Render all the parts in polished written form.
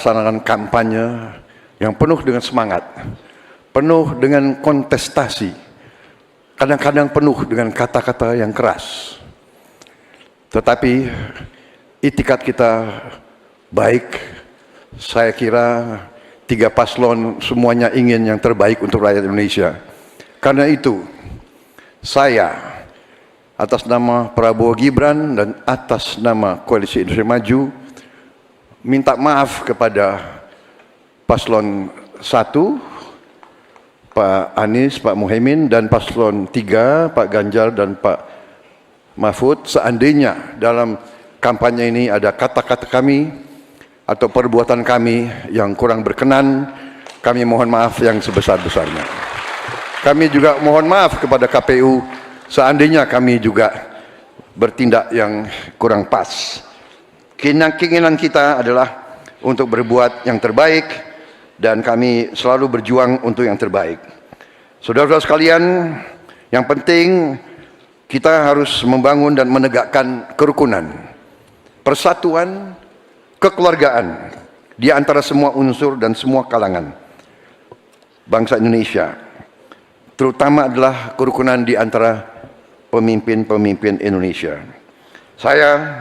melaksanakan kampanye yang penuh dengan semangat, penuh dengan kontestasi, kadang-kadang penuh dengan kata-kata yang keras. Tetapi itikat kita baik. Saya kira tiga paslon semuanya ingin yang terbaik untuk rakyat Indonesia. Karena itu, saya atas nama Prabowo Gibran dan atas nama Koalisi Indonesia Maju minta maaf kepada paslon 1, Pak Anies, Pak Muhaimin, dan paslon 3, Pak Ganjar dan Pak Mahfud, seandainya dalam kampanye ini ada kata-kata kami atau perbuatan kami yang kurang berkenan, kami mohon maaf yang sebesar-besarnya. Kami juga mohon maaf kepada KPU seandainya kami juga bertindak yang kurang pas. Keinginan kita adalah untuk berbuat yang terbaik dan kami selalu berjuang untuk yang terbaik. Saudara-saudara sekalian, yang penting kita harus membangun dan menegakkan kerukunan, persatuan, kekeluargaan di antara semua unsur dan semua kalangan bangsa Indonesia, terutama adalah kerukunan di antara pemimpin-pemimpin Indonesia. Saya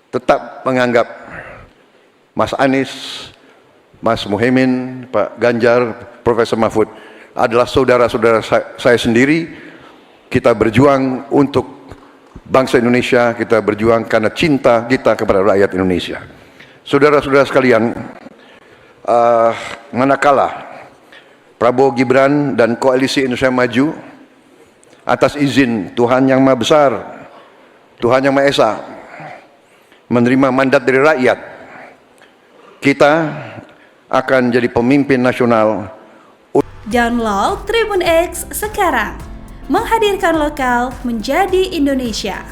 tetap menganggap Mas Anies, Mas Muhaimin, Pak Ganjar, Profesor Mahfud adalah saudara-saudara saya sendiri. Kita berjuang untuk bangsa Indonesia, kita berjuang karena cinta kita kepada rakyat Indonesia. Saudara-saudara sekalian, manakala Prabowo Gibran dan Koalisi Indonesia Maju atas izin Tuhan Yang Maha Besar, Tuhan Yang Maha Esa, menerima mandat dari rakyat, kita akan jadi pemimpin nasional. Download Tribun X sekarang, menghadirkan lokal menjadi Indonesia.